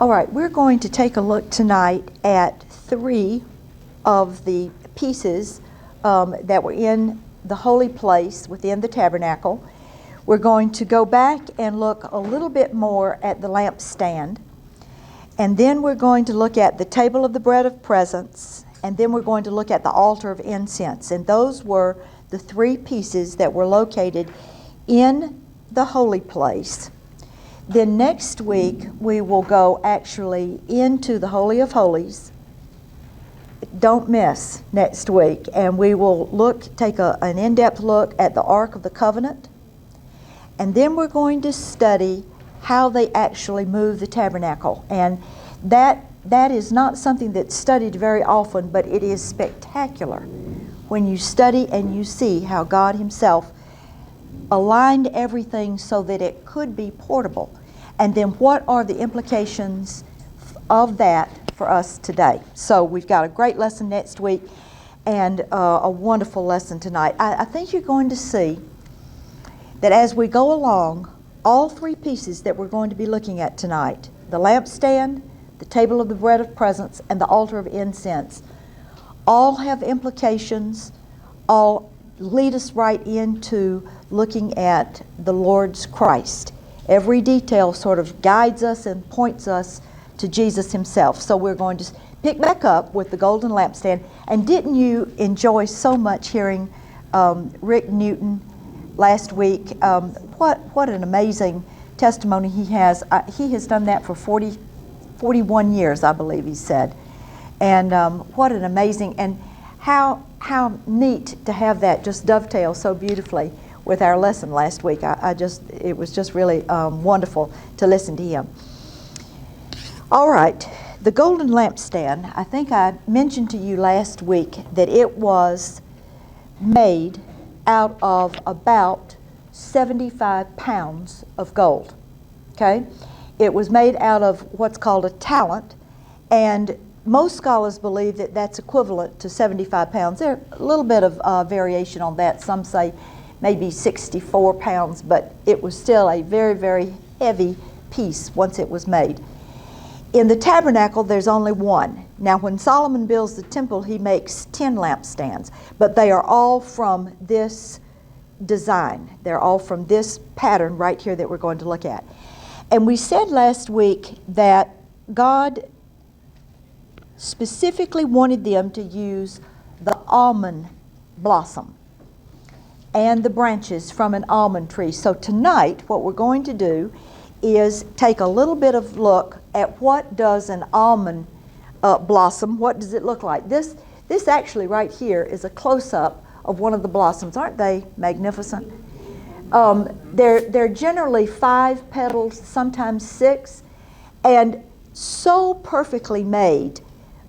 All right, we're going to take a look tonight at 3 of the pieces that were in the holy place within the tabernacle. We're going to go back and look a little bit more at the lampstand, and then we're going to look at the table of the bread of presence, and then we're going to look at the altar of incense. And those were the 3 pieces that were located in the holy place. Then next week we will go actually into the Holy of Holies. Don't miss next week, and we will take an in-depth look at the Ark of the Covenant, and then we're going to study how they actually move the tabernacle. And that is not something that's studied very often, but it is spectacular when you study and you see how God Himself aligned everything so that it could be portable. And then what are the implications of that for us today? So we've got a great lesson next week and a wonderful lesson tonight. I think you're going to see that as we go along, all 3 pieces that we're going to be looking at tonight, the lampstand, the table of the bread of presence, and the altar of incense, all have implications, all lead us right into looking at the Lord's Christ. Every detail sort of guides us and points us to Jesus Himself. So we're going to pick back up with the golden lampstand. And didn't you enjoy so much hearing Rick Newton last week? What an amazing testimony he has. He has done that for 41 years, I believe he said. And what an amazing, and how neat to have that just dovetail so beautifully with our lesson last week. It was just really wonderful to listen to him. All right, the golden lampstand, I think I mentioned to you last week that it was made out of about 75 pounds of gold. Okay? It was made out of what's called a talent, and most scholars believe that that's equivalent to 75 pounds. There's a little bit of variation on that. Some say maybe 64 pounds, but it was still a very, very heavy piece once it was made. In the tabernacle, there's only 1. Now, when Solomon builds the temple, he makes 10 lampstands, but they are all from this design. They're all from this pattern right here that we're going to look at. And we said last week that God specifically wanted them to use the almond blossom and the branches from an almond tree. So tonight, what we're going to do is take a little bit of look at what does an almond blossom, what does it look like? This actually right here is a close-up of one of the blossoms. Aren't they magnificent? They're generally 5 petals, sometimes 6, and so perfectly made.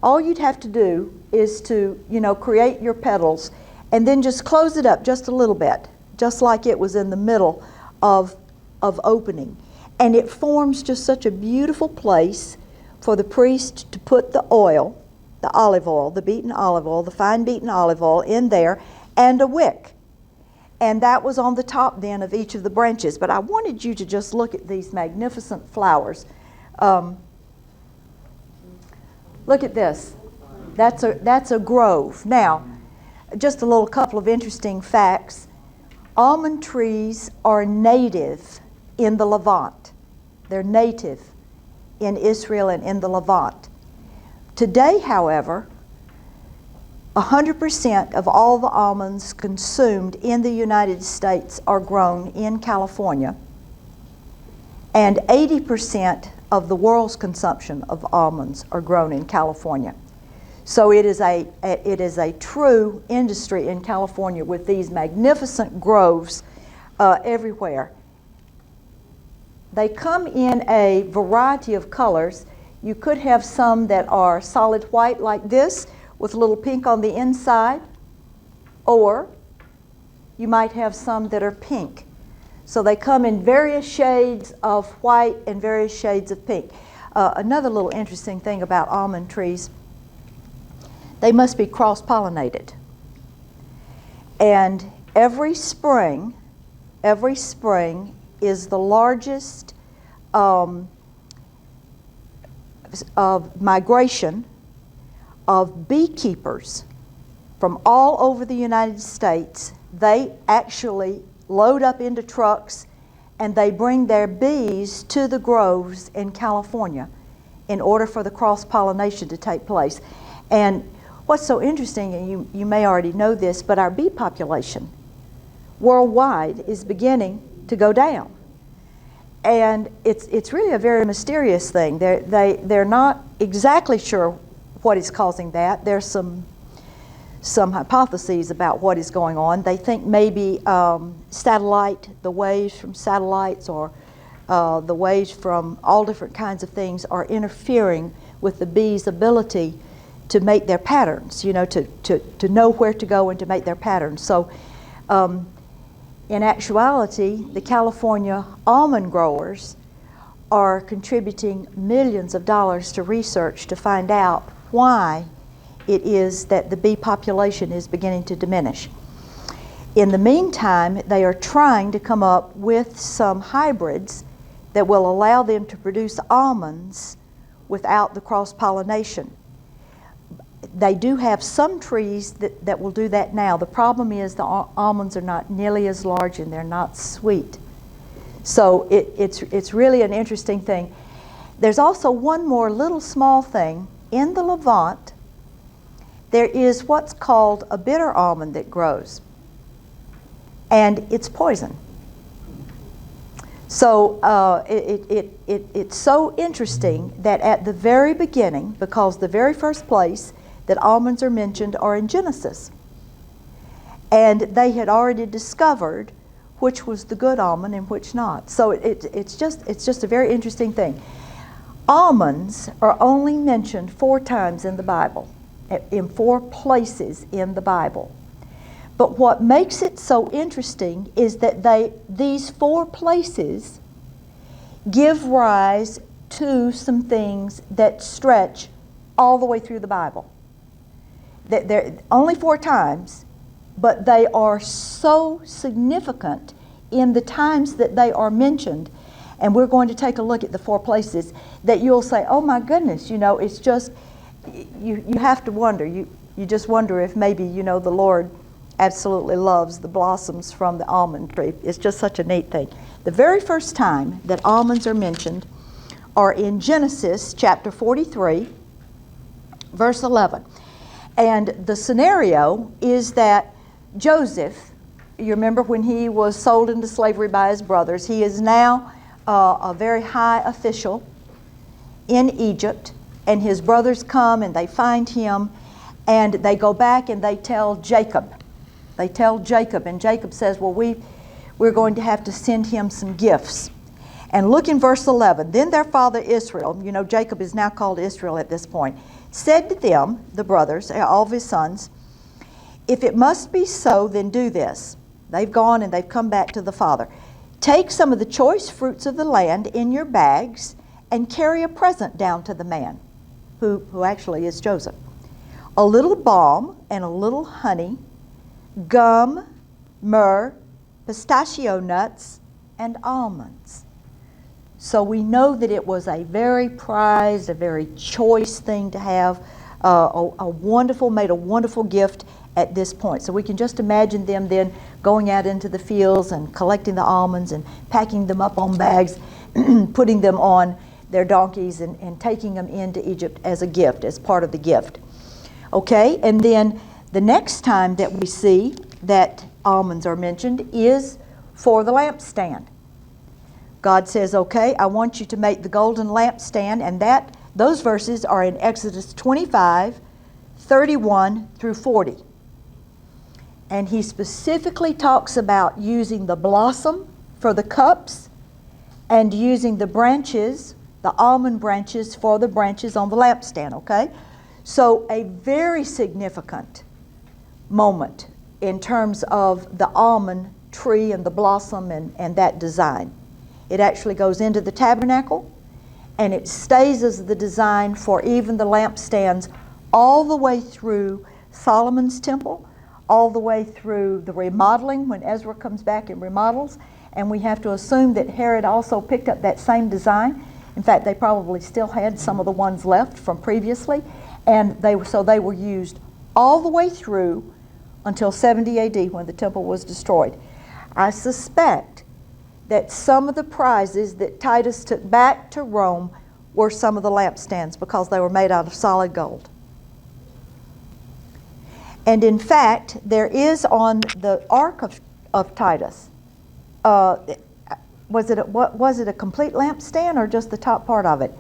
All you'd have to do is to, create your petals and then just close it up just a little bit, just like it was in the middle of opening. And it forms just such a beautiful place for the priest to put the oil, the olive oil, the beaten olive oil, the fine beaten olive oil in there, and a wick. And that was on the top then of each of the branches. But I wanted you to just look at these magnificent flowers. Look at this. That's a grove. Now, just a little couple of interesting facts. Almond trees are native in the Levant. They're native in Israel and in the Levant. Today, however, 100% of all the almonds consumed in the United States are grown in California, and 80% of the world's consumption of almonds are grown in California. So it is a true industry in California with these magnificent groves everywhere. They come in a variety of colors. You could have some that are solid white like this with a little pink on the inside, or you might have some that are pink. So they come in various shades of white and various shades of pink. Another little interesting thing about almond trees, they must be cross-pollinated. And every spring is the largest of migration of beekeepers from all over the United States. They actually load up into trucks and they bring their bees to the groves in California in order for the cross-pollination to take place. And what's so interesting, and you may already know this, but our bee population worldwide is beginning to go down. And it's really a very mysterious thing. They're not exactly sure what is causing that. There's some hypotheses about what is going on. They think maybe the waves from satellites or the waves from all different kinds of things are interfering with the bees' ability to make their patterns, to know where to go and to make their patterns. So in actuality, the California almond growers are contributing millions of dollars to research to find out why it is that the bee population is beginning to diminish. In the meantime, they are trying to come up with some hybrids that will allow them to produce almonds without the cross-pollination. They do have some trees that will do that now. The problem is the almonds are not nearly as large and they're not sweet. So it's really an interesting thing. There's also one more little small thing. In the Levant, there is what's called a bitter almond that grows, and it's poison. So it's so interesting that at the very beginning, because the very first place that almonds are mentioned are in Genesis, and they had already discovered which was the good almond and which not. So it's just a very interesting thing. Almonds are only mentioned 4 times in the Bible, in 4 places in the Bible. But what makes it so interesting is that these 4 places give rise to some things that stretch all the way through the Bible. They're only 4 times, but they are so significant in the times that they are mentioned. And we're going to take a look at the 4 places that you'll say, oh my goodness, it's just, you have to wonder. You just wonder if maybe, the Lord absolutely loves the blossoms from the almond tree. It's just such a neat thing. The very first time that almonds are mentioned are in Genesis chapter 43, verse 11. And the scenario is that Joseph, you remember when he was sold into slavery by his brothers, he is now a very high official in Egypt, and his brothers come and they find him, and they go back and they tell Jacob. They tell Jacob, and Jacob says, well, we're going to have to send him some gifts. And look in verse 11. Then their father Israel, Jacob is now called Israel at this point, said to them, the brothers, all of his sons, if it must be so, then do this. They've gone and they've come back to the father. Take some of the choice fruits of the land in your bags and carry a present down to the man, who actually is Joseph. A little balm and a little honey, gum, myrrh, pistachio nuts, and almonds. So we know that it was a very prized, a very choice thing to have, made a wonderful gift at this point. So we can just imagine them then going out into the fields and collecting the almonds and packing them up on bags, putting them on their donkeys and taking them into Egypt as a gift, as part of the gift. Okay, and then the next time that we see that almonds are mentioned is for the lampstand. God says, okay, I want you to make the golden lampstand, and those verses are in Exodus 25, 31 through 40. And he specifically talks about using the blossom for the cups and using the branches, the almond branches, for the branches on the lampstand, okay? So a very significant moment in terms of the almond tree and the blossom and that design. It actually goes into the tabernacle, and it stays as the design for even the lampstands all the way through Solomon's temple, all the way through the remodeling when Ezra comes back and remodels. And we have to assume that Herod also picked up that same design. In fact, they probably still had some of the ones left from previously, and they were used all the way through until 70 AD when the temple was destroyed. I suspect that some of the prizes that Titus took back to Rome were some of the lampstands because they were made out of solid gold. And in fact, there is on the Ark of Titus, was it a complete lampstand or just the top part of it?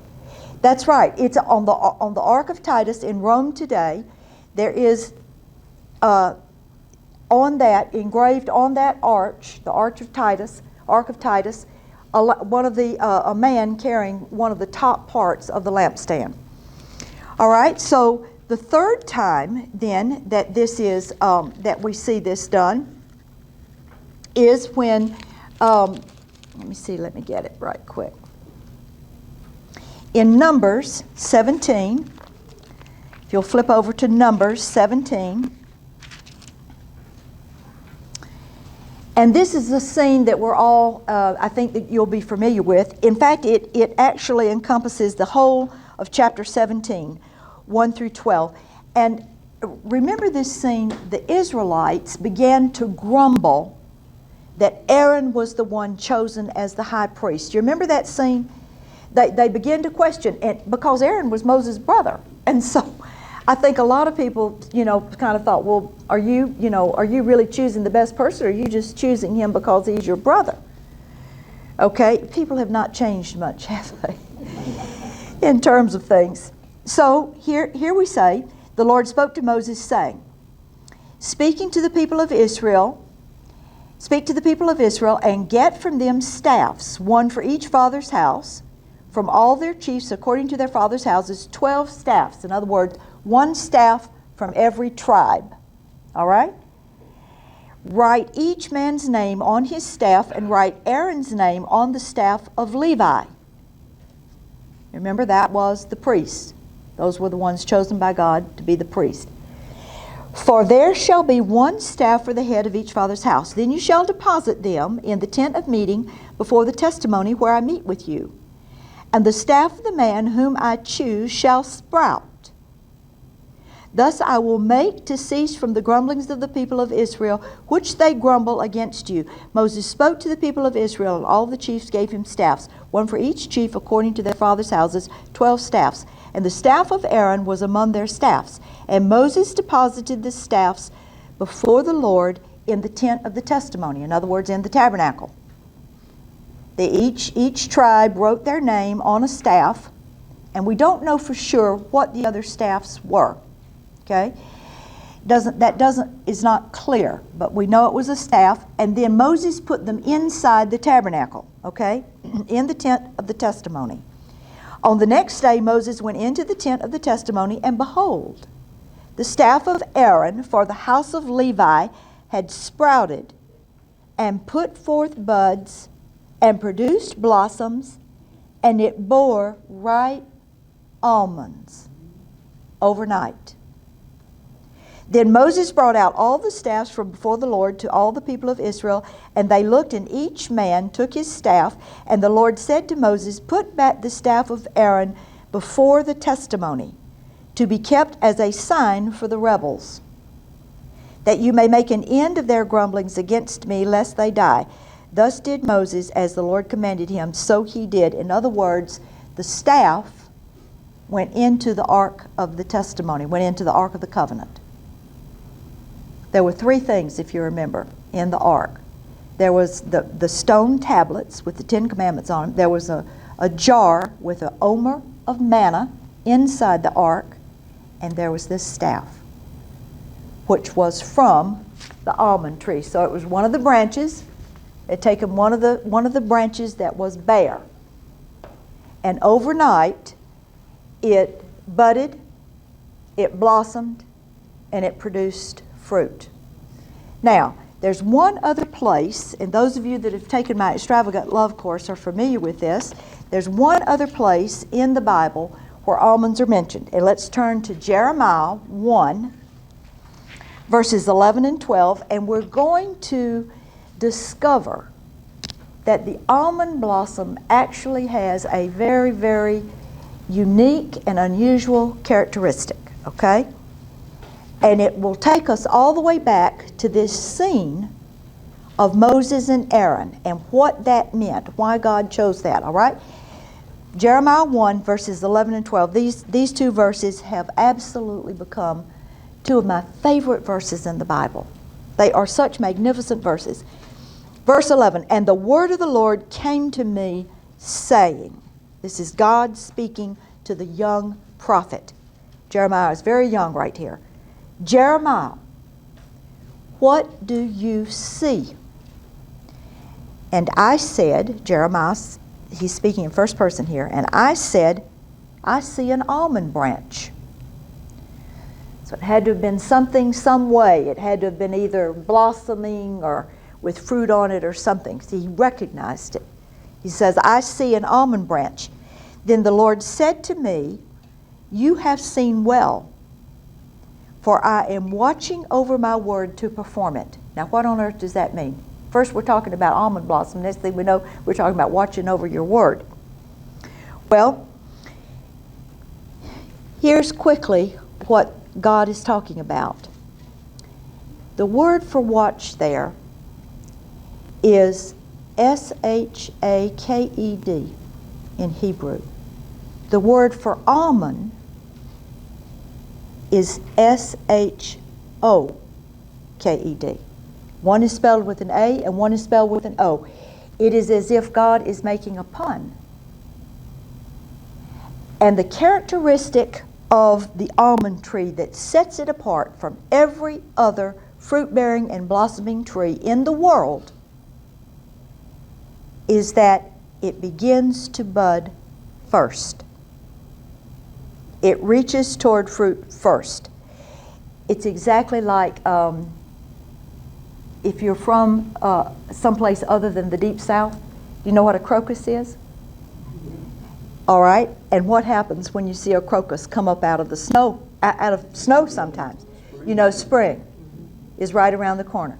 That's right. It's on the Ark of Titus in Rome today. There is on that, engraved on that arch, the Ark of Titus, a man carrying one of the top parts of the lampstand. All right. So the third time then that this is that we see this done is when let me get it right quick. In Numbers 17, if you'll flip over to Numbers 17, and this is the scene that we're all, I think that you'll be familiar with. In fact, it actually encompasses the whole of chapter 17, 1 through 12. And remember this scene, the Israelites began to grumble that Aaron was the one chosen as the high priest. You remember that scene? They began to question, and because Aaron was Moses' brother. And so I think a lot of people, kind of thought, well, are you really choosing the best person, or are you just choosing him because he's your brother? Okay, people have not changed much, have they? In terms of things. So here we say, the Lord spoke to Moses, saying, Speak to the people of Israel, and get from them staffs, one for each father's house, from all their chiefs according to their father's houses, 12 staffs. In other words, one staff from every tribe. All right? Write each man's name on his staff, and write Aaron's name on the staff of Levi. Remember, that was the priest. Those were the ones chosen by God to be the priest. For there shall be one staff for the head of each father's house. Then you shall deposit them in the tent of meeting before the testimony where I meet with you. And the staff of the man whom I choose shall sprout. Thus I will make to cease from the grumblings of the people of Israel, which they grumble against you. Moses spoke to the people of Israel, and all the chiefs gave him staffs, one for each chief according to their father's houses, 12 staffs. And the staff of Aaron was among their staffs. And Moses deposited the staffs before the Lord in the tent of the testimony. In other words, in the tabernacle. Each tribe wrote their name on a staff, and we don't know for sure what the other staffs were. Okay? Is not clear, but we know it was a staff, and then Moses put them inside the tabernacle, okay? In the tent of the testimony. On the next day Moses went into the tent of the testimony, and behold, the staff of Aaron for the house of Levi had sprouted and put forth buds and produced blossoms, and it bore ripe almonds overnight. Then Moses brought out all the staffs from before the Lord to all the people of Israel, and they looked, and each man took his staff. And the Lord said to Moses, Put back the staff of Aaron before the testimony, to be kept as a sign for the rebels, that you may make an end of their grumblings against me, lest they die. Thus did Moses as the Lord commanded him, so he did. In other words, the staff went into the ark of the testimony, went into the ark of the covenant. There were three things, if you remember, in the ark. There was the stone tablets with the Ten Commandments on them. There was a jar with an omer of manna inside the ark, and there was this staff, which was from the almond tree. So it was one of the branches. They'd taken one of the branches that was bare, and overnight it budded, it blossomed, and it produced fruit. Now, there's one other place, and those of you that have taken my Extravagant Love course are familiar with this. There's one other place in the Bible where almonds are mentioned. And let's turn to Jeremiah 1, verses 11 and 12, and we're going to discover that the almond blossom actually has a very, very unique and unusual characteristic, okay? And it will take us all the way back to this scene of Moses and Aaron and what that meant, why God chose that, all right? Jeremiah 1, verses 11 and 12. These two verses have absolutely become two of my favorite verses in the Bible. They are such magnificent verses. Verse 11, and the word of the Lord came to me, saying, this is God speaking to the young prophet. Jeremiah is very young right here. Jeremiah, what do you see? And I said, Jeremiah, he's speaking in first person here, and I said, I see an almond branch. So it had to have been something, some way. It had to have been either blossoming or with fruit on it or something. See, he recognized it. He says, I see an almond branch. Then the Lord said to me, you have seen well, for I am watching over my word to perform it. Now, what on earth does that mean? First, we're talking about almond blossom. Next thing we know, we're talking about watching over your word. Well, here's quickly what God is talking about. The word for watch there is S-H-A-K-E-D in Hebrew. The word for almond is S-H-O-K-E-D. One is spelled with an A and one is spelled with an O. It is as if God is making a pun. And the characteristic of the almond tree that sets it apart from every other fruit-bearing and blossoming tree in the world is that it begins to bud first. It reaches toward fruit first. It's exactly like if you're from someplace other than the deep south, do you know what a crocus is? All right, and what happens when you see a crocus come up out of the snow, out of snow sometimes? You know, spring is right around the corner.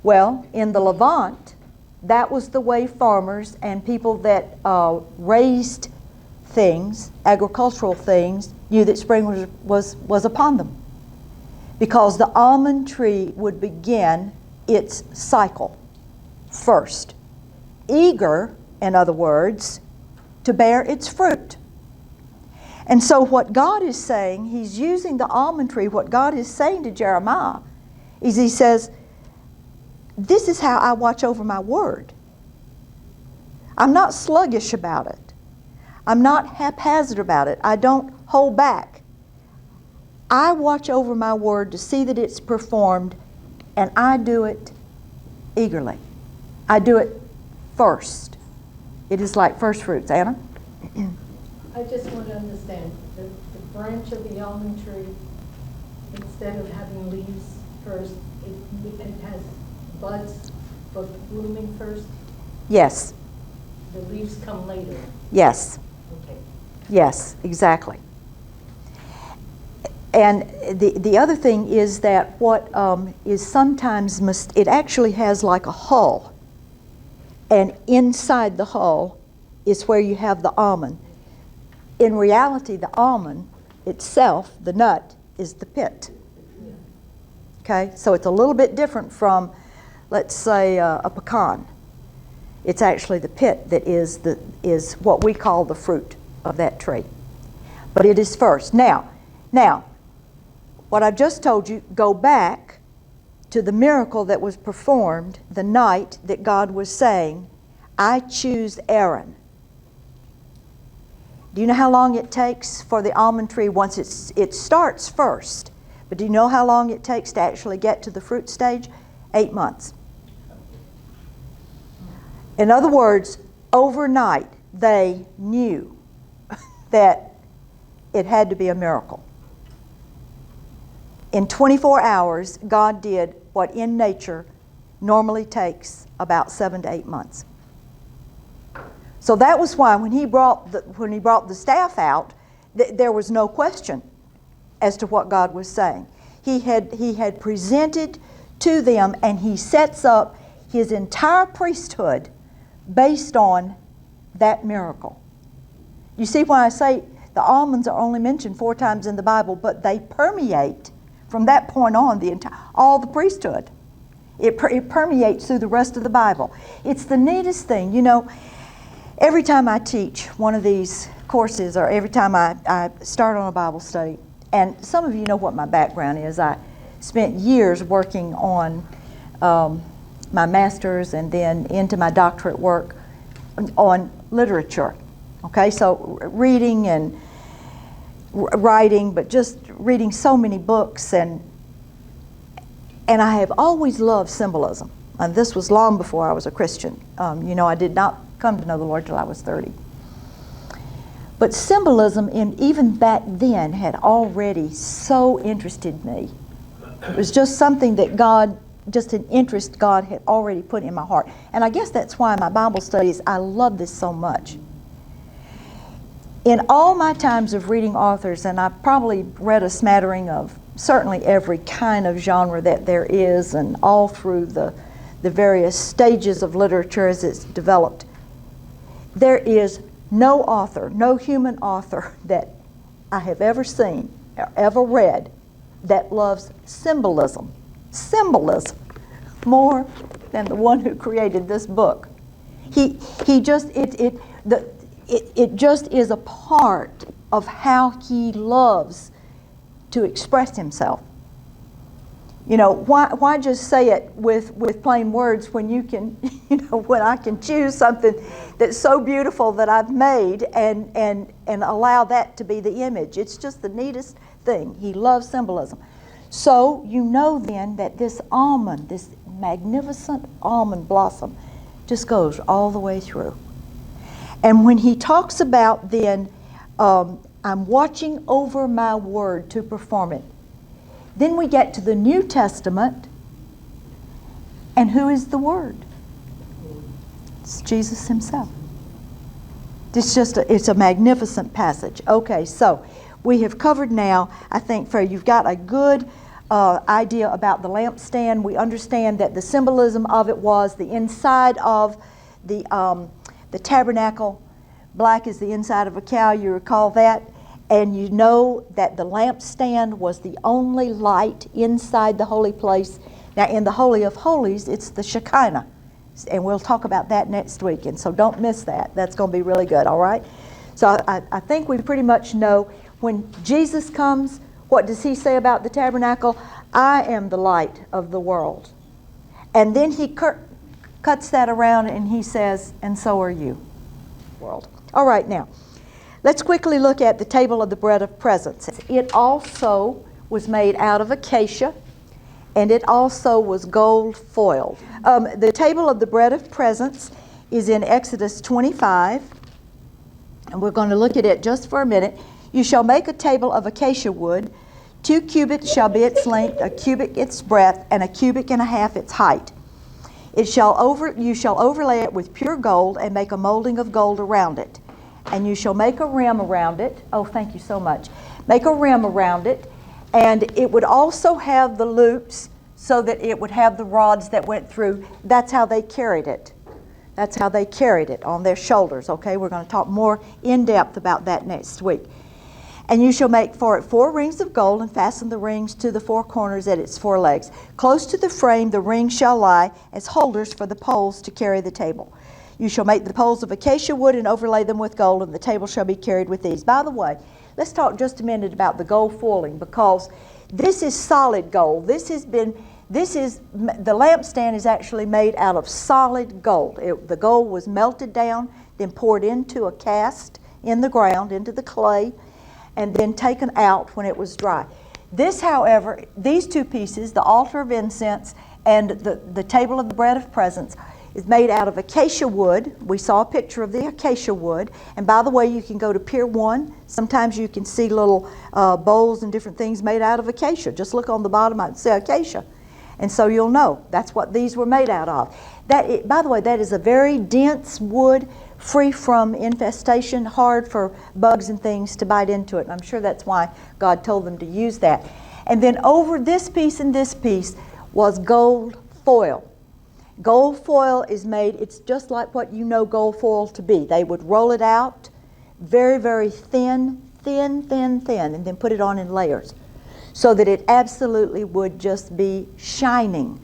Well, in the Levant, that was the way farmers and people that raised things, agricultural things, knew that spring was upon them. Because the almond tree would begin its cycle first. Eager, in other words, to bear its fruit. And so what God is saying, he's using the almond tree, what God is saying to Jeremiah is he says, this is how I watch over my word. I'm not sluggish about it. I'm not haphazard about it. I don't hold back. I watch over my word to see that it's performed, and I do it eagerly. I do it first. It is like first fruits. Anna? I just want to understand, the branch of the almond tree, instead of having leaves first, it has buds for blooming first? Yes. The leaves come later? Yes. Okay. Yes, exactly. And the other thing is that what is sometimes, it actually has like a hull. And inside the hull is where you have the almond. In reality, the almond itself, the nut, is the pit. Okay? So it's a little bit different from, let's say, a pecan. It's actually the pit that is what we call the fruit of that tree. But it is first. Now, what I've just told you, go back to the miracle that was performed the night that God was saying, I choose Aaron. Do you know how long it takes for the almond tree once it starts first? But do you know how long it takes to actually get to the fruit stage? 8 months. In other words, overnight they knew that it had to be a miracle. In 24 hours, God did what in nature normally takes about 7 to 8 months. So that was why when he brought the staff out, there was no question as to what God was saying. He had presented to them, and he sets up his entire priesthood based on that miracle. You see why I say the almonds are only mentioned 4 times in the Bible, but they permeate from that point on all the priesthood. It permeates through the rest of the Bible. It's the neatest thing. You know, every time I teach one of these courses, or every time I start on a Bible study, and some of you know what my background is. I spent years working on my master's and then into my doctorate work on literature. Okay, so reading and writing, but just reading so many books, and I have always loved symbolism. And this was long before I was a Christian. You know, I did not come to know the Lord till I was 30. But symbolism, even back then, had already so interested me. It was just something that just an interest God had already put in my heart. And I guess that's why my Bible studies, I love this so much. In all my times of reading authors, and I've probably read a smattering of certainly every kind of genre that there is, and all through the various stages of literature as it's developed, there is no author, no human author that I have ever seen or ever read that loves symbolism more than the one who created this book. It just is a part of how he loves to express himself. You know, why just say it with plain words when you can, you know, when I can choose something that's so beautiful that I've made and allow that to be the image. It's just the neatest thing. He loves symbolism. So you know then that this almond, this magnificent almond blossom, just goes all the way through. And when he talks about then, I'm watching over my word to perform it. Then we get to the New Testament, and who is the Word? It's Jesus himself. It's a magnificent passage. Okay, so we have covered now, I think, you've got a good idea about the lampstand. We understand that the symbolism of it was the inside of the tabernacle. Black is the inside of a cow, you recall that. And you know that the lampstand was the only light inside the holy place. Now in the Holy of Holies, it's the Shekinah. And we'll talk about that next week. And so don't miss that. That's going to be really good, all right? So I think we pretty much know when Jesus comes, what does he say about the tabernacle? I am the light of the world. And then he cuts that around and he says, and so are you, world. All right, now. Let's quickly look at the table of the bread of presence. It also was made out of acacia, and it also was gold foiled. The table of the bread of presence is in Exodus 25, and we're going to look at it just for a minute. You shall make a table of acacia wood. 2 cubits shall be its length, a cubit its breadth, and a cubit and a half its height. You shall overlay it with pure gold and make a molding of gold around it. And you shall make a rim around it. Oh, thank you so much. Make a rim around it. And it would also have the loops so that it would have the rods that went through. That's how they carried it. That's how they carried it on their shoulders. Okay, we're going to talk more in depth about that next week. And you shall make for it 4 rings of gold and fasten the rings to the 4 corners at its 4 legs. Close to the frame the rings shall lie as holders for the poles to carry the table. You shall make the poles of acacia wood and overlay them with gold, and the table shall be carried with these. By the way, let's talk just a minute about the gold foiling, because this is solid gold. The lampstand is actually made out of solid gold. The gold was melted down, then poured into a cast in the ground, into the clay, and then taken out when it was dry. This, however, these 2 pieces, the altar of incense and the table of the bread of presence, is made out of acacia wood. We saw a picture of the acacia wood. And by the way, you can go to Pier 1. Sometimes you can see little bowls and different things made out of acacia. Just look on the bottom and say acacia. And so you'll know that's what these were made out of. By the way, that is a very dense wood, free from infestation, hard for bugs and things to bite into it. And I'm sure that's why God told them to use that. And then over this piece and this piece was gold foil. Gold foil is made, it's just like what you know gold foil to be. They would roll it out very, very thin, and then put it on in layers so that it absolutely would just be shining.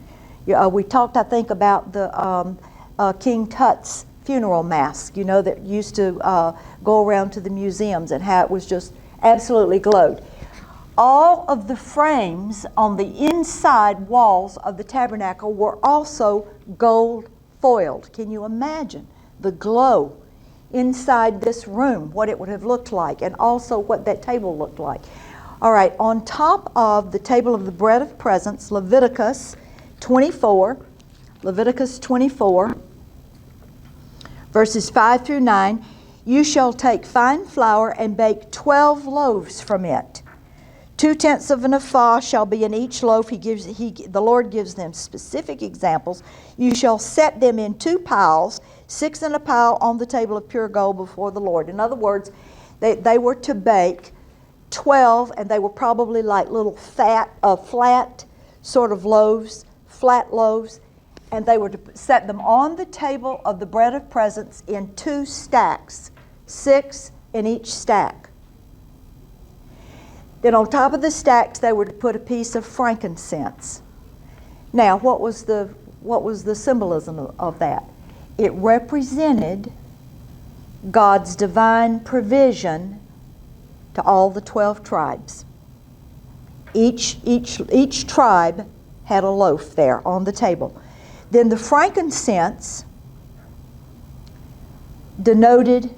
We talked, I think, about the King Tut's funeral mask, that used to go around to the museums, and how it was just absolutely glowed. All of the frames on the inside walls of the tabernacle were also gold foiled. Can you imagine the glow inside this room, what it would have looked like, and also what that table looked like? All right, on top of the table of the bread of presence, Leviticus 24, verses 5 through 9, you shall take fine flour and bake 12 loaves from it. 2/10 of an ephah shall be in each loaf. The Lord gives them specific examples. You shall set them in 2 piles, 6 in a pile on the table of pure gold before the Lord. In other words, they were to bake 12, and they were probably like little flat sort of loaves, flat loaves, and they were to set them on the table of the bread of presence in 2 stacks, 6 in each stack. Then on top of the stacks, they were to put a piece of frankincense. Now, what was the symbolism of that? It represented God's divine provision to all the 12 tribes. Each tribe had a loaf there on the table. Then the frankincense denoted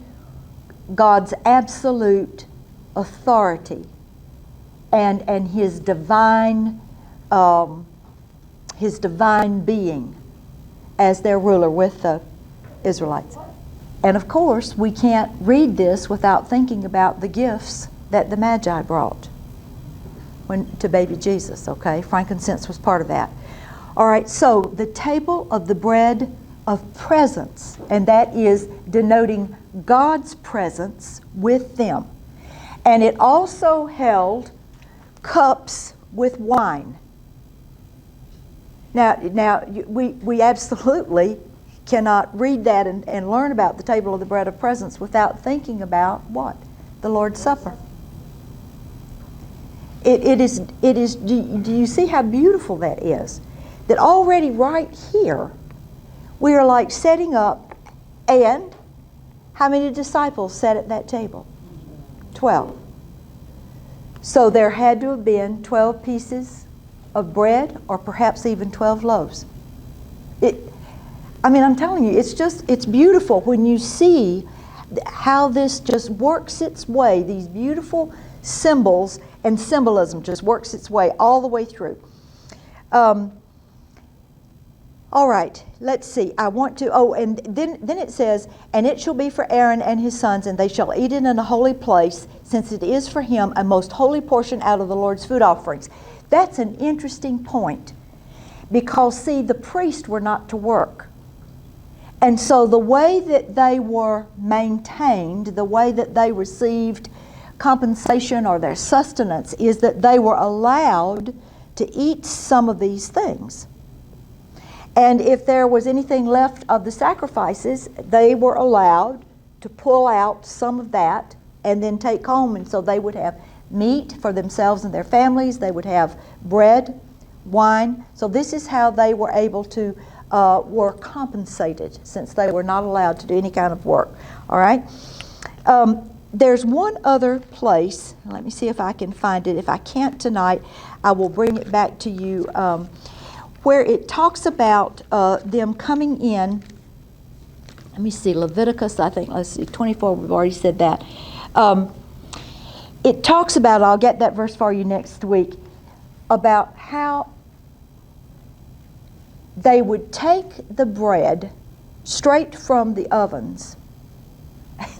God's absolute authority and his divine being as their ruler with the Israelites. And of course, we can't read this without thinking about the gifts that the Magi brought to baby Jesus, okay? Frankincense was part of that. All right, so the table of the bread of presence, and that is denoting God's presence with them. And it also held cups with wine. Now we absolutely cannot read that and learn about the table of the bread of presence without thinking about what? The Lord's Supper. It is. Do you see how beautiful that is? That already right here, we are like setting up, and how many disciples sat at that table? 12. So there had to have been 12 pieces of bread, or perhaps even 12 loaves. I'm telling you, it's beautiful when you see how this just works its way, these beautiful symbols and symbolism just works its way all the way through. All right, let's see. And then it says, and it shall be for Aaron and his sons, and they shall eat it in a holy place, since it is for him a most holy portion out of the Lord's food offerings. That's an interesting point, because see, the priests were not to work. And so the way that they were maintained, the way that they received compensation or their sustenance, is that they were allowed to eat some of these things. And if there was anything left of the sacrifices, they were allowed to pull out some of that and then take home. And so they would have meat for themselves and their families. They would have bread, wine. So this is how they were able to were compensated, since they were not allowed to do any kind of work. All right. There's one other place. Let me see if I can find it. If I can't tonight, I will bring it back to you, where it talks about them coming in. Let me see, Leviticus, I think, let's see, 24, we've already said that. It talks about, I'll get that verse for you next week, about how they would take the bread straight from the ovens.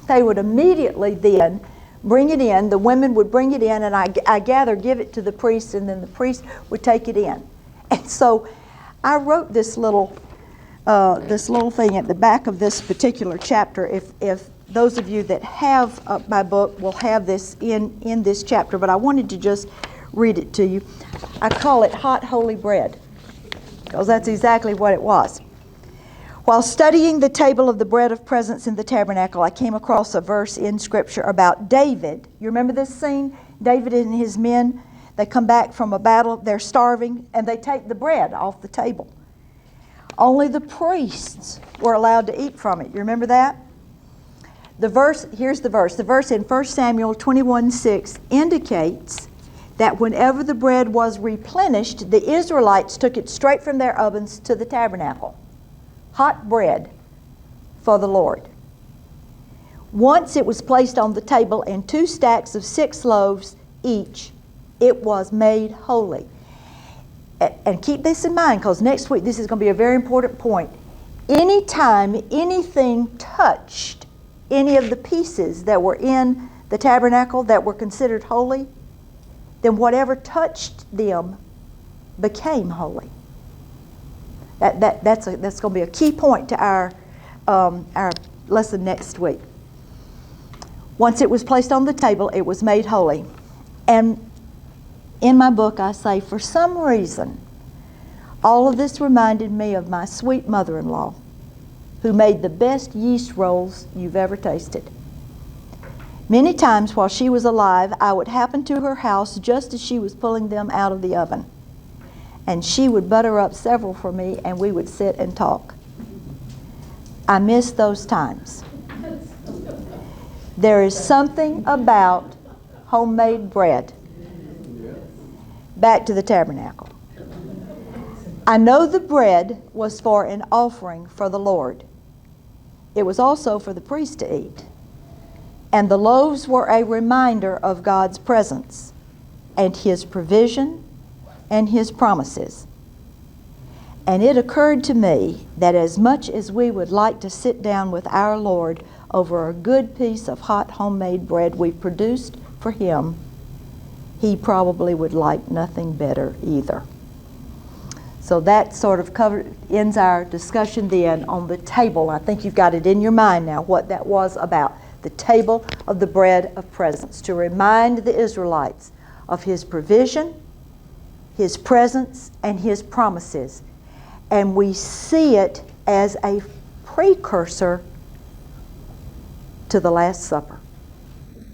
They would immediately then bring it in. The women would bring it in, and I gather give it to the priest, and then the priest would take it in. And so I wrote this little thing at the back of this particular chapter. If those of you that have my book will have this in this chapter, but I wanted to just read it to you. I call it hot holy bread, because that's exactly what it was. While studying the table of the bread of presence in the tabernacle, I came across a verse in Scripture about David. You remember this scene? David and his men, they come back from a battle, they're starving, and they take the bread off the table. Only the priests were allowed to eat from it. You remember that? The verse, here's the verse. The verse in 1 Samuel 21:6 indicates that whenever the bread was replenished, the Israelites took it straight from their ovens to the tabernacle. Hot bread for the Lord. Once it was placed on the table in 2 stacks of 6 loaves each, it was made holy. And keep this in mind, because next week this is going to be a very important point. Anytime anything touched any of the pieces that were in the tabernacle that were considered holy, then whatever touched them became holy. That's going to be a key point to our lesson next week. Once it was placed on the table, it was made holy. And in my book, I say, for some reason, all of this reminded me of my sweet mother-in-law, who made the best yeast rolls you've ever tasted. Many times while she was alive, I would happen to her house just as she was pulling them out of the oven. And she would butter up several for me, and we would sit and talk. I miss those times. There is something about homemade bread. Back to the tabernacle. I know the bread was for an offering for the Lord. It was also for the priest to eat. And the loaves were a reminder of God's presence and His provision and His promises. And it occurred to me that as much as we would like to sit down with our Lord over a good piece of hot homemade bread we produced for Him, He probably would like nothing better either. So that sort of ends our discussion then on the table. I think you've got it in your mind now what that was about. The table of the bread of presence, to remind the Israelites of His provision, His presence, and His promises. And we see it as a precursor to the Last Supper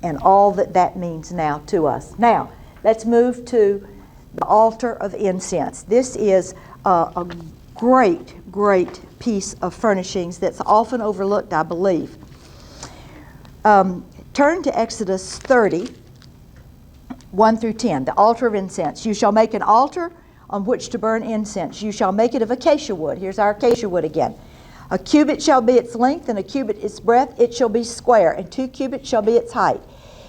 and all that that means now to us. Now, let's move to the altar of incense. This is a great, great piece of furnishings that's often overlooked, I believe. Turn to Exodus 30, 1 through 10, the altar of incense. You shall make an altar on which to burn incense. You shall make it of acacia wood. Here's our acacia wood again. A cubit shall be its length, and a cubit its breadth. It shall be square, and 2 cubits shall be its height.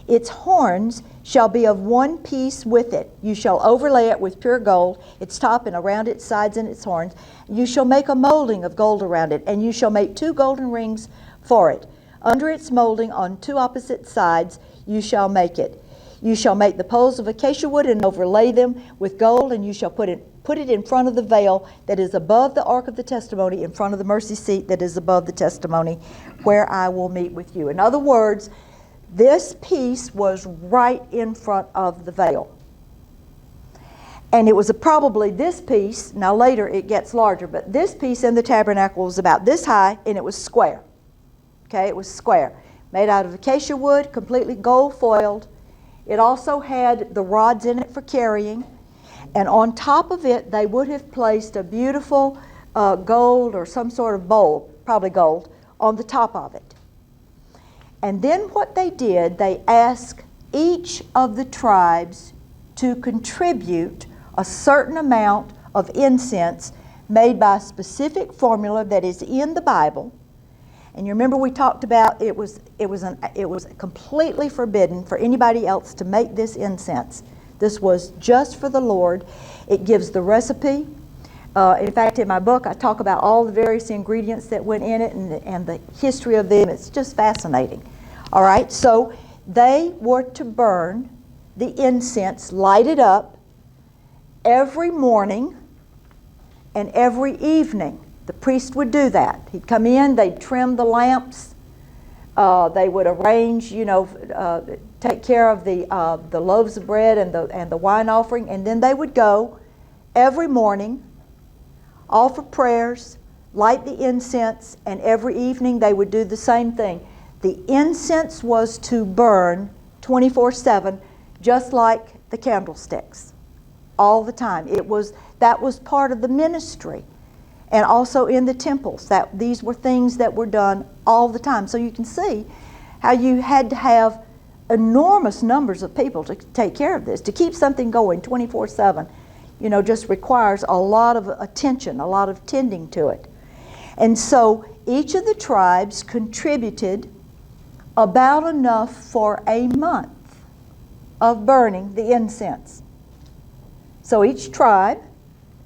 Its horns shall be of 1 piece with it. You shall overlay it with pure gold, its top and around its sides and its horns. You shall make a molding of gold around it, and you shall make 2 golden rings for it. Under its molding on 2 opposite sides you shall make it. You shall make the poles of acacia wood and overlay them with gold, and you shall put it in front of the veil that is above the ark of the testimony, in front of the mercy seat that is above the testimony, where I will meet with you. In other words, this piece was right in front of the veil. And it was probably this piece, now later it gets larger, but this piece in the tabernacle was about this high, and it was square. Okay, it was square. Made out of acacia wood, completely gold foiled. It also had the rods in it for carrying. And on top of it, they would have placed a beautiful gold or some sort of bowl, probably gold, on the top of it. And then what they did, they asked each of the tribes to contribute a certain amount of incense made by a specific formula that is in the Bible. And you remember we talked about it was completely forbidden for anybody else to make this incense. This was just for the Lord. It gives the recipe. In fact, in my book, I talk about all the various ingredients that went in it and the history of them. It's just fascinating. All right, so they were to burn the incense, light it up every morning and every evening. The priest would do that. He'd come in, they'd trim the lamps, they would arrange, take care of the loaves of bread and the wine offering, and then they would go every morning, offer prayers, light the incense, and every evening they would do the same thing. The incense was to burn 24/7, just like the candlesticks, all the time. That was part of the ministry, and also in the temples. These were things that were done all the time. So you can see how you had to have enormous numbers of people to take care of this. To keep something going 24/7, just requires a lot of attention, a lot of tending to it. And so each of the tribes contributed about enough for a month of burning the incense. So each tribe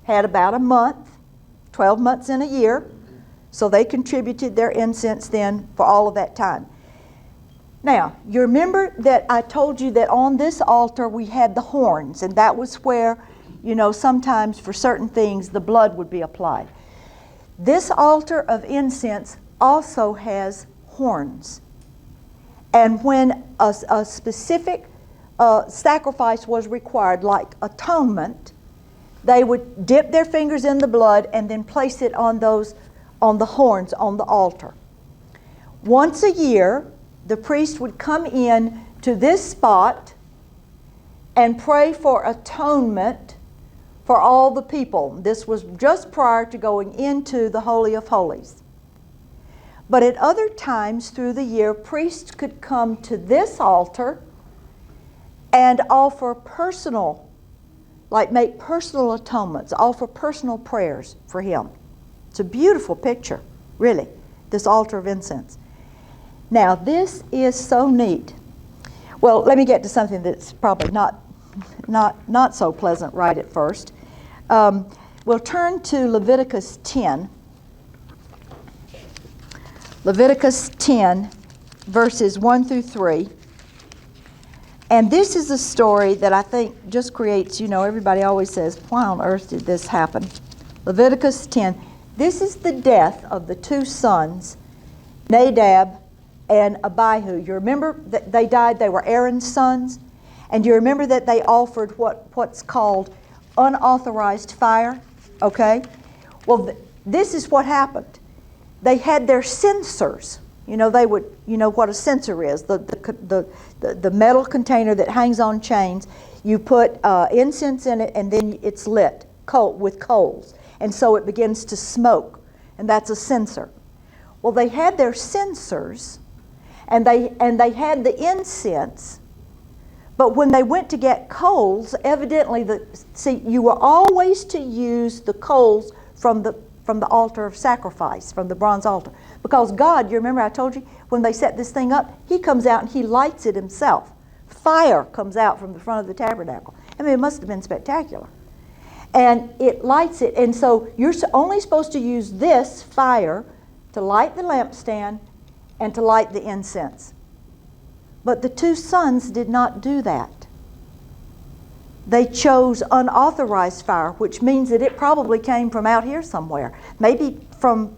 had about a month, 12 months in a year, so they contributed their incense then for all of that time. Now, you remember that I told you that on this altar we had the horns, and that was where, sometimes for certain things the blood would be applied. This altar of incense also has horns. And when a specific sacrifice was required, like atonement, they would dip their fingers in the blood and then place it on the horns on the altar. Once a year, the priest would come in to this spot and pray for atonement for all the people. This was just prior to going into the Holy of Holies. But at other times through the year, priests could come to this altar and offer make personal atonements, offer personal prayers for him. It's a beautiful picture, really, this altar of incense. Now, this is so neat. Well, let me get to something that's probably not so pleasant right at first. We'll turn to Leviticus 10. Leviticus 10, verses 1 through 3. And this is a story that I think just creates, everybody always says, why on earth did this happen? Leviticus 10. This is the death of the two sons, Nadab and Abihu. You remember that they died, they were Aaron's sons? And you remember that they offered what's called unauthorized fire? Okay? Well, this is what happened. They had their censers. They would, what a censer is, the metal container that hangs on chains. You put incense in it and then it's lit with coals. And so it begins to smoke. And that's a censer. Well, they had their censers and they had the incense. But when they went to get coals, evidently, you were always to use the coals from the altar of sacrifice, from the bronze altar. Because God, you remember I told you, when they set this thing up, He comes out and He lights it Himself. Fire comes out from the front of the tabernacle. I mean, it must have been spectacular. And it lights it. And so you're only supposed to use this fire to light the lampstand and to light the incense. But the two sons did not do that. They chose unauthorized fire, which means that it probably came from out here somewhere. Maybe from,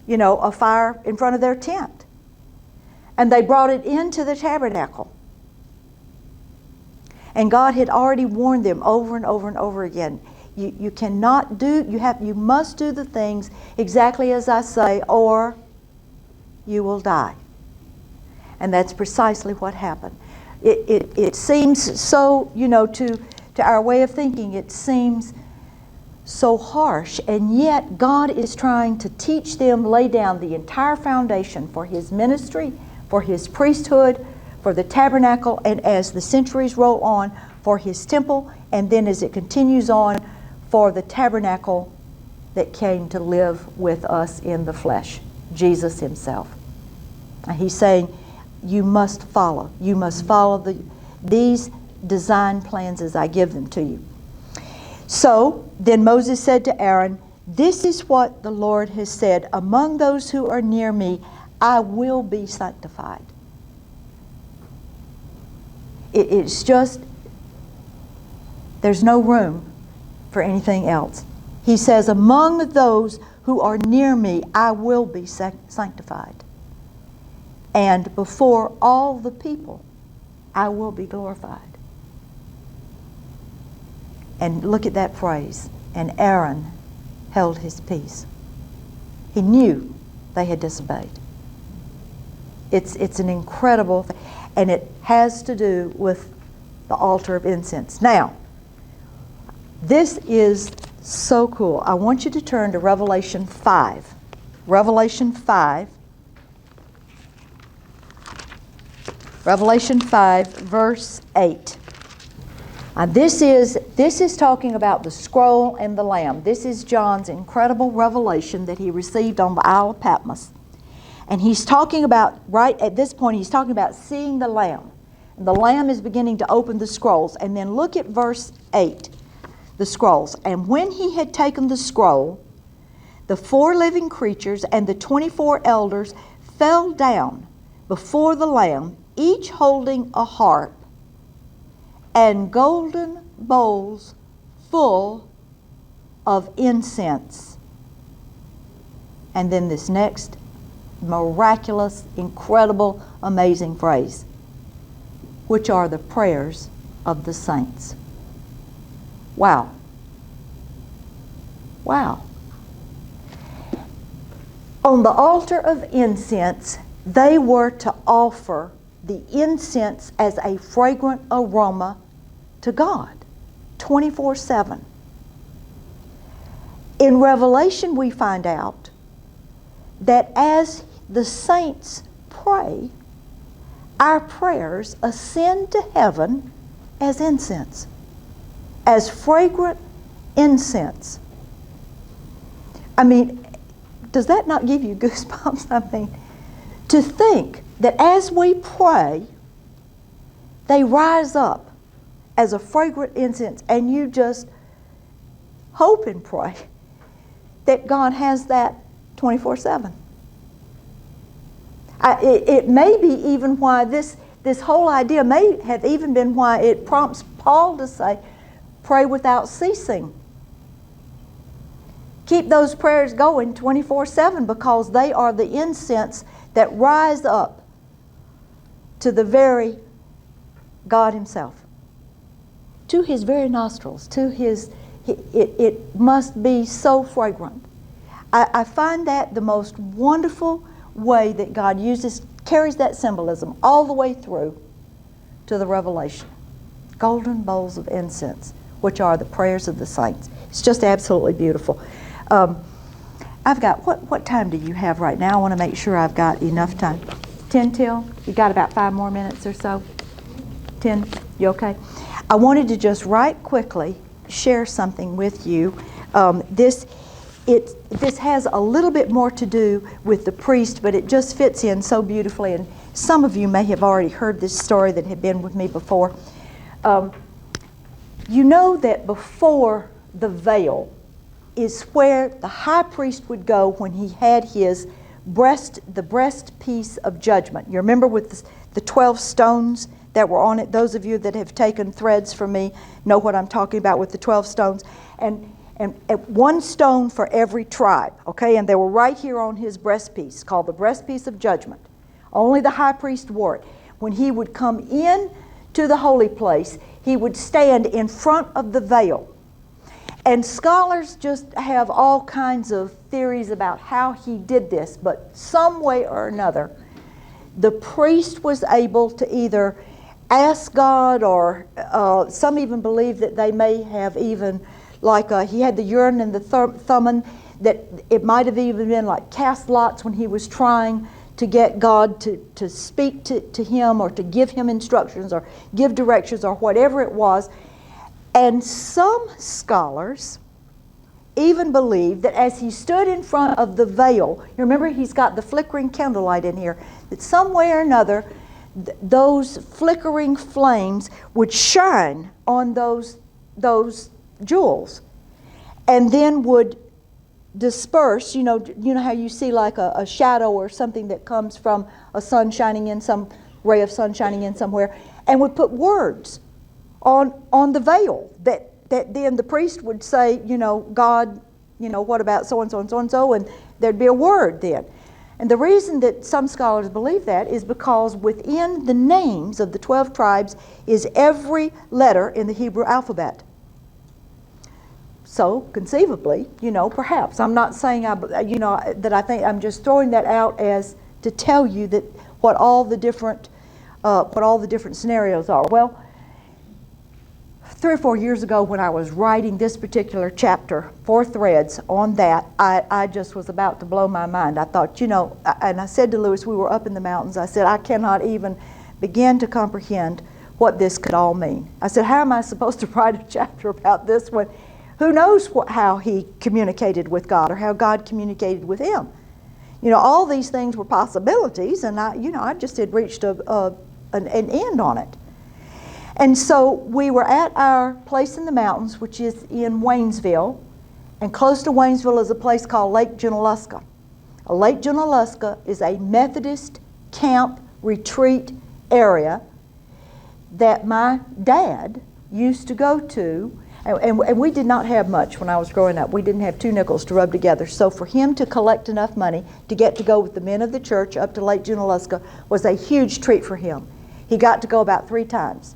a fire in front of their tent. And they brought it into the tabernacle. And God had already warned them over and over and over again. You must do the things exactly as I say, or you will die. And that's precisely what happened. It seems so, to our way of thinking, it seems so harsh, and yet God is trying to teach them, lay down the entire foundation for His ministry, for His priesthood, for the tabernacle, and as the centuries roll on, for His temple, and then as it continues on, for the tabernacle that came to live with us in the flesh, Jesus Himself. And He's saying, you must follow. You must follow these design plans as I give them to you. So then Moses said to Aaron, this is what the Lord has said, among those who are near me, I will be sanctified. It's just, there's no room for anything else. He says, among those who are near me, I will be sanctified. And before all the people, I will be glorified. And look at that phrase. And Aaron held his peace. He knew they had disobeyed. It's an incredible thing, and it has to do with the altar of incense. Now, this is so cool. I want you to turn to Revelation 5. Revelation 5. Revelation 5, verse 8. This is talking about the scroll and the Lamb. This is John's incredible revelation that he received on the Isle of Patmos. And he's talking about, right at this point, he's talking about seeing the Lamb. And the Lamb is beginning to open the scrolls. And then look at verse 8, the scrolls. And when he had taken the scroll, the 4 living creatures and the 24 elders fell down before the Lamb, each holding a harp and golden bowls full of incense. And then this next miraculous, incredible, amazing phrase, which are the prayers of the saints. Wow. Wow. On the altar of incense, they were to offer the incense as a fragrant aroma to God, 24/7. In Revelation, we find out that as the saints pray, our prayers ascend to heaven as incense, as fragrant incense. I mean, does that not give you goosebumps? I mean, to think that as we pray, they rise up as a fragrant incense, and you just hope and pray that God has that 24/7. It may be even why this whole idea may have even been why it prompts Paul to say, pray without ceasing. Keep those prayers going 24/7, because they are the incense that rise up to the very God Himself, to His very nostrils, to His. It must be so fragrant. I find that the most wonderful way that God carries that symbolism all the way through to the Revelation. Golden bowls of incense, which are the prayers of the saints. It's just absolutely beautiful. I've got, what time do you have right now? I want to make sure I've got enough time. 10 till? You got about 5 more minutes or so? 10? You okay? I wanted to just right quickly share something with you. This has a little bit more to do with the priest, but it just fits in so beautifully. And some of you may have already heard this story that had been with me before. You know that before the veil is where the high priest would go when he had his the breastpiece of judgment. You remember with the 12 stones that were on it? Those of you that have taken threads from me know what I'm talking about with the 12 stones. And one stone for every tribe, okay? And they were right here on his breastpiece, called the breastpiece of judgment. Only the high priest wore it. When he would come in to the holy place, he would stand in front of the veil. And scholars just have all kinds of theories about how he did this, but some way or another, the priest was able to either ask God, or some even believe that they may have even, like he had the Urim and the Thummim, that it might have even been like cast lots when he was trying to get God to speak to him, or to give him instructions or give directions or whatever it was. And some scholars even believe that as he stood in front of the veil, you remember he's got the flickering candlelight in here, that some way or another those flickering flames would shine on those jewels, and then would disperse. You know how you see like a shadow or something that comes from a sun shining in, some ray of sun shining in somewhere, and would put words on the veil that then the priest would say, God, what about so and so and so and so, and there'd be a word then. And the reason that some scholars believe that is because within the names of the 12 tribes is every letter in the Hebrew alphabet. so conceivably, perhaps. I'm not saying that I think, I'm just throwing that out as to tell you that what all the different scenarios are. Well, 3 or 4 years ago when I was writing this particular chapter, 4 threads on that, I just was about to blow my mind. I thought, and I said to Lewis, we were up in the mountains, I said, I cannot even begin to comprehend what this could all mean. I said, how am I supposed to write a chapter about this one? Who knows how he communicated with God or how God communicated with him? All these things were possibilities, and I just had reached an end on it. And so we were at our place in the mountains, which is in Waynesville, and close to Waynesville is a place called Lake Junaluska. Lake Junaluska is a Methodist camp retreat area that my dad used to go to, and we did not have much when I was growing up. We didn't have 2 nickels to rub together. So for him to collect enough money to get to go with the men of the church up to Lake Junaluska was a huge treat for him. He got to go about 3 times.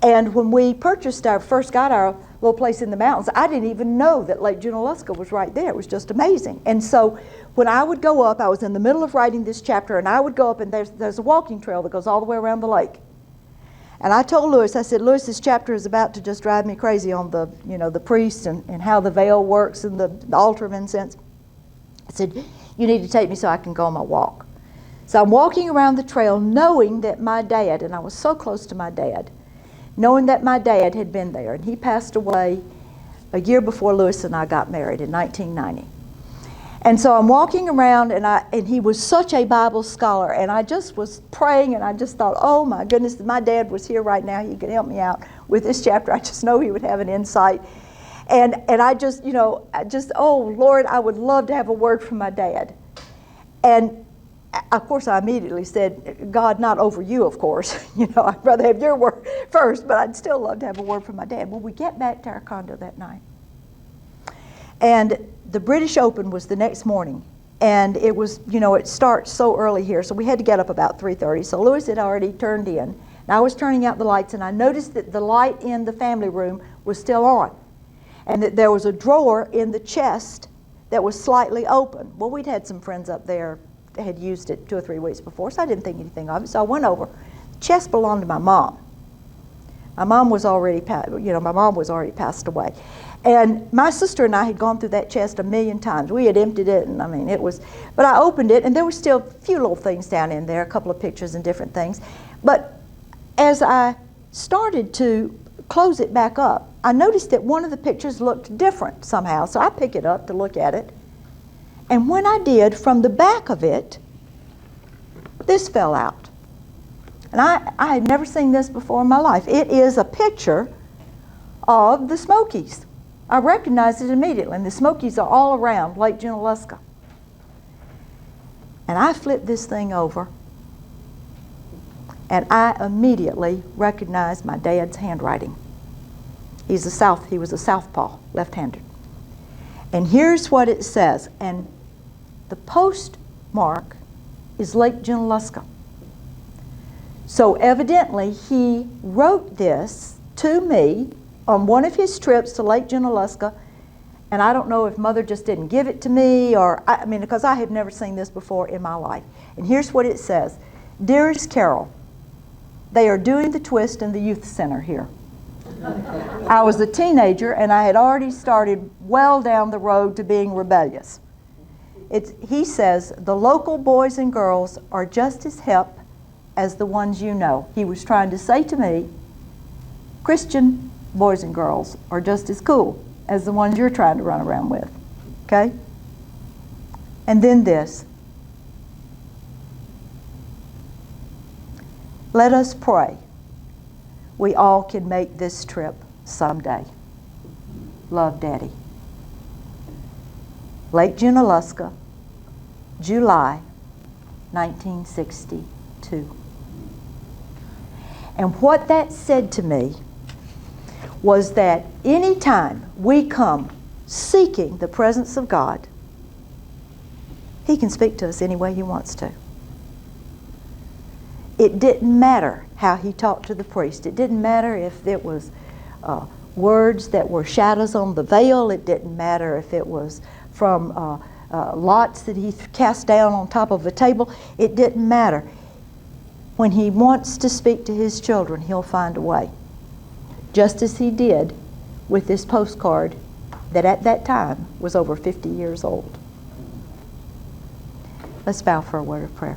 And when we first got our little place in the mountains, I didn't even know that Lake Junaluska was right there. It was just amazing. And so when I would go up, I was in the middle of writing this chapter, and I would go up, and there's a walking trail that goes all the way around the lake. And I told Lewis, I said, Lewis, this chapter is about to just drive me crazy on the priest and how the veil works and the altar of incense. I said, you need to take me so I can go on my walk. So I'm walking around the trail knowing that my dad, and I was so close to my dad, knowing that my dad had been there, and he passed away a year before Lewis and I got married in 1990. And so I'm walking around, and he was such a Bible scholar, and I just was praying, and I just thought, oh my goodness, if my dad was here right now, he could help me out with this chapter. I just know he would have an insight. And I just, oh Lord, I would love to have a word from my dad. And of course, I immediately said, God, not over you, of course. I'd rather have your word first, but I'd still love to have a word from my dad. Well, we get back to our condo that night. And the British Open was the next morning. And it was, it starts so early here, so we had to get up about 3:30. So Lewis had already turned in. And I was turning out the lights, and I noticed that the light in the family room was still on. And that there was a drawer in the chest that was slightly open. Well, we'd had some friends up there that had used it 2 or 3 weeks before, so I didn't think anything of it. So I went over. The chest belonged to my mom. My mom was already passed away. And my sister and I had gone through that chest 1,000,000 times. We had emptied it, and but I opened it, and there were still a few little things down in there, a couple of pictures and different things. But as I started to close it back up, I noticed that one of the pictures looked different somehow, so I picked it up to look at it. And when I did, from the back of it, this fell out. And I had never seen this before in my life. It is a picture of the Smokies. I recognized it immediately, and the Smokies are all around Lake Junaluska. And I flipped this thing over, and I immediately recognized my dad's handwriting. He was a southpaw, left-handed. And here's what it says, and the postmark is Lake Junaluska. So evidently he wrote this to me on one of his trips to Lake Junaluska, and I don't know if Mother just didn't give it to me, or because I have never seen this before in my life. And here's what it says. Dearest Carole, they are doing the twist in the youth center here. I was a teenager, and I had already started well down the road to being rebellious. He says, the local boys and girls are just as hip as the ones you know. He was trying to say to me, Christian boys and girls are just as cool as the ones you're trying to run around with. Okay? And then this. Let us pray we all can make this trip someday. Love, Daddy. Lake Junaluska, July 1962. And what that said to me was that any time we come seeking the presence of God, He can speak to us any way He wants to. It didn't matter how he talked to the priest. It didn't matter if it was words that were shadows on the veil. It didn't matter if it was from lots that he cast down on top of a table. It didn't matter. When he wants to speak to his children, he'll find a way. Just as he did with this postcard that at that time was over 50 years old. Let's bow for a word of prayer.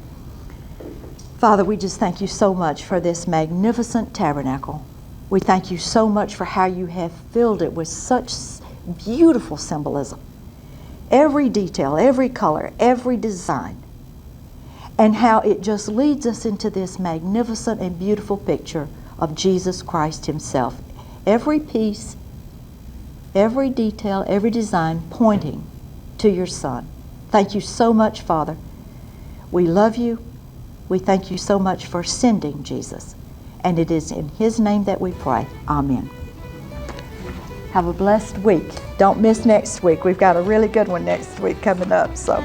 Father, we just thank you so much for this magnificent tabernacle. We thank you so much for how you have filled it with such beautiful symbolism. Every detail, every color, every design. And how it just leads us into this magnificent and beautiful picture of Jesus Christ himself. Every piece, every detail, every design pointing to your Son. Thank you so much, Father. We love you. We thank you so much for sending Jesus. And it is in his name that we pray. Amen. Have a blessed week. Don't miss next week. We've got a really good one next week coming up. So.